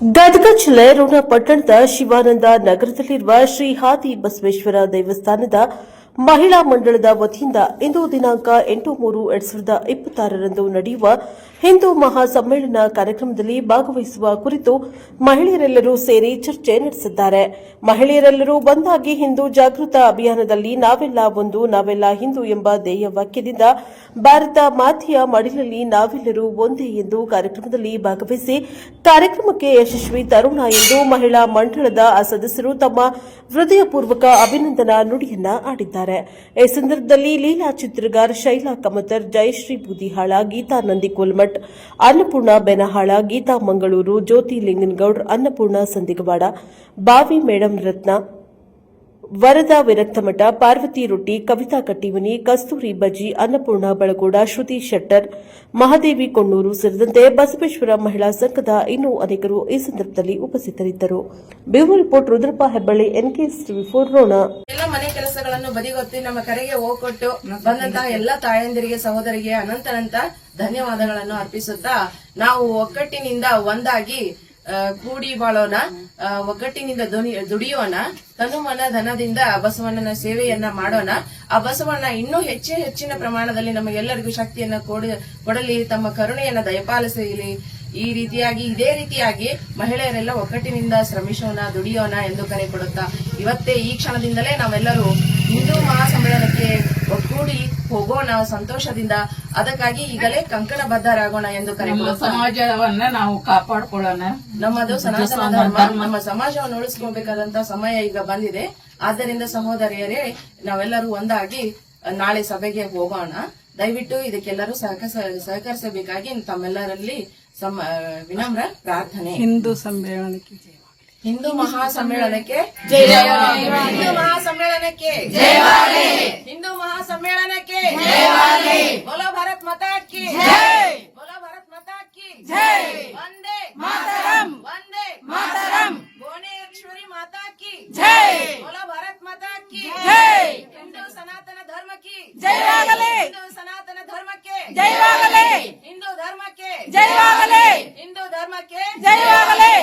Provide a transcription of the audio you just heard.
ಗದಗ ಜಿಲ್ಲೆ ರೋಣ ಪಟ್ಟಣದ ಶಿವಾನಂದ ನಗರದಲ್ಲಿರುವ ಶ್ರೀ ಹಾದಿ ಬಸವೇಶ್ವರ ದೇವಸ್ಥಾನದ ಮಹಿಳಾ ಮಂಡಳದ ವತಿಯಿಂದ ಇಂದು ದಿನಾಂಕ 8/3/2026 ನಡೆಯುವ ಹಿಂದೂ ಮಹಾಸಮ್ಮೇಳನ ಕಾರ್ಯಕ್ರಮದಲ್ಲಿ ಭಾಗವಹಿಸುವ ಕುರಿತು ಮಹಿಳೆಯರೆಲ್ಲರೂ ಸೇರಿ ಚರ್ಚೆ ನಡೆಸಿದ್ದಾರೆ. ಮಹಿಳೆಯರೆಲ್ಲರೂ ಒಂದಾಗಿ ಹಿಂದೂ ಜಾಗೃತ ಅಭಿಯಾನದಲ್ಲಿ ನಾವೆಲ್ಲ ಒಂದು ನಾವೆಲ್ಲ ಹಿಂದೂ ಎಂಬ ಧ್ಯೇಯ ವಾಕ್ಯದಿಂದ ಭಾರತ ಮಾತೆಯ ಮಡಿಲಲ್ಲಿ ನಾವೆಲ್ಲರೂ ಒಂದೇ ಎಂದು ಕಾರ್ಯಕ್ರಮದಲ್ಲಿ ಭಾಗವಹಿಸಿ ಕಾರ್ಯಕ್ರಮಕ್ಕೆ ಯಶಸ್ವಿ ತರೋಣ ಎಂದು ಮಹಿಳಾ ಮಂಡಳದ ಸದಸ್ಯರು ತಮ್ಮ ಹೃದಯಪೂರ್ವಕ ಅಭಿನಂದನಾ ನುಡಿಯನ್ನ ಆಡಿದ್ದಾರೆ. ಈ ಸಂದರ್ಭದಲ್ಲಿ ಲೀಲಾ ಚಿತ್ರಗಾರ್, ಶೈಲಾ ಕಮತರ್, ಜಯಶ್ರೀ ಬೂದಿಹಾಳ, ಗೀತಾ ನಂದಿಕೋಲ್ಮಠ್, ಅನ್ನಪೂರ್ಣ ಬೆನಹಾಳ, ಗೀತಾ ಮಂಗಳೂರು, ಜ್ಯೋತಿ ಲಿಂಗನಗೌಡ್, ಅನ್ನಪೂರ್ಣ ಸಂದಿಗವಾಡ, ಬಾವಿ ಮೇಡಂ ರತ್ನ, ವರದಾ ವಿರಕ್ತಮಠ, ಪಾರ್ವತಿ ರೊಟ್ಟಿ, ಕವಿತಾ ಕಟ್ಟಿಮನಿ, ಕಸ್ತೂರಿ ಬಜ್ಜಿ, ಅನ್ನಪೂರ್ಣ ಬಳಗೋಡ, ಶ್ರುತಿ ಶೆಟ್ಟರ್, ಮಹಾದೇವಿ ಕೊಣ್ಣೂರು ಸೇರಿದಂತೆ ಬಸವೇಶ್ವರ ಮಹಿಳಾ ಸಂಘದ ಇನ್ನೂ ಅನೇಕರು ಈ ಸಂದರ್ಭದಲ್ಲಿ ಉಪಸ್ಥಿತರಿದ್ದರು. Bureau report Rudrappa Hebballi, NK-TV4 Ron. ಎಲ್ಲ ಮನೆ ಕೆಲಸಗಳನ್ನು ಬದಿಗೊತ್ತಿ ನಮ್ಮ ಕರೆಗೆ ಹೋಗ್ಕೊಟ್ಟು ಬಂದಂತಹ ಎಲ್ಲ ತಾಯಂದಿರಿಗೆ, ಸಹೋದರಿಗೆ ಅನಂತ ಧನ್ಯವಾದಗಳನ್ನು ಅರ್ಪಿಸುತ್ತಾ ನಾವು ಒಗ್ಗಟ್ಟಿನಿಂದ ಒಂದಾಗಿ ಕೂಡಿ ಬಾಳೋಣ, ಒಗ್ಗಟ್ಟಿನಿಂದ ದುಡಿಯೋಣ, ತನುಮನ ಧನದಿಂದ ಬಸವಣ್ಣನ ಸೇವೆಯನ್ನ ಮಾಡೋಣ. ಆ ಬಸವಣ್ಣ ಇನ್ನೂ ಹೆಚ್ಚಿನ ಪ್ರಮಾಣದಲ್ಲಿ ನಮಗೆಲ್ಲರಿಗೂ ಶಕ್ತಿಯನ್ನ ಕೊಡಲಿ, ತಮ್ಮ ಕರುಣೆಯನ್ನ ದಯಪಾಲಿಸಲಿ. ಇದೇ ರೀತಿಯಾಗಿ ಮಹಿಳೆಯರೆಲ್ಲ ಒಗ್ಗಟ್ಟಿನಿಂದ ಶ್ರಮಿಸೋಣ, ದುಡಿಯೋಣ ಎಂದು ಕರೆ ಕೊಡುತ್ತಾ ಇವತ್ತೇ ಈ ಕ್ಷಣದಿಂದಲೇ ನಾವೆಲ್ಲರೂ ಹಿಂದೂ ಮಹಾಸಮ್ಮೇಳನಕ್ಕೆ ಒಗ್ಗೂಡಿ ಹೋಗೋಣ ಸಂತೋಷದಿಂದ. ಅದಕ್ಕಾಗಿ ಈಗಲೇ ಕಂಕಣಬದ್ಧರಾಗೋಣ ಎಂದು ಕರೆ ಕೊಡುತ್ತಾ ಸಮಾಜವನ್ನ ನಾವು ಕಾಪಾಡಿಕೊಳ್ಳೋಣ. ನಮ್ಮದು ಸನಾತನ ಧರ್ಮ, ನಮ್ಮ ಸಮಾಜವನ್ನು ಉಳಿಸಿಕೊಳ್ಳಬೇಕಾದಂತಹ ಸಮಯ ಈಗ ಬಂದಿದೆ. ಆದ್ದರಿಂದ ಸಹೋದರಿಯರೇ, ನಾವೆಲ್ಲರೂ ಒಂದಾಗಿ ನಾಳೆ ಸಭೆಗೆ ಹೋಗೋಣ. ದಯವಿಟ್ಟು ಇದಕ್ಕೆಲ್ಲರೂ ಸಹಕರಿಸಬೇಕಾಗಿ ತಮ್ಮೆಲ್ಲರಲ್ಲಿ ವಿನಮ್ರ ಪ್ರಾರ್ಥನೆ. ಹಿಂದೂ ಸಮ್ಮೇಳನಕ್ಕೆ ಹಿಂದೂ ಮಹಾಸಮ್ಮೇಳನಕ್ಕೆ ಹಿಂದೂ ಮಹಾಸಮ್ಮೇಳನಕ್ಕೆ ಹಿಂದೂ ಮಹಾಸಮ್ಮೇಳನಕ್ಕೆ ಬೋಲೋ ಭಾರತ್ ಮಾತಾ ಕಿ ಬೋಲೋ ಭಾರತ್ ಮಾತಾ ಕಿ ವಂದೇ ಮಾತರಂ ವಂದೇ ಮಾತರಂ ಭುವನೇಶ್ವರಿ ಮಾತಾ ಕಿ ಬೋಲೋ ಭಾರತ್ ಮಾತಾ ಕಿ ಹಿಂದೂ ಸನಾತನ ಧರ್ಮಕ್ಕೆ ಜಯವಾಗಲಿ, ಹಿಂದೂ ಸನಾತನ ಧರ್ಮಕ್ಕೆ ಜಯವಾಗಲಿ, ಹಿಂದೂ ಧರ್ಮಕ್ಕೆ ಜಯವಾಗಲಿ, ಹಿಂದೂ ಧರ್ಮಕ್ಕೆ ಜಯವಾಗಲಿ.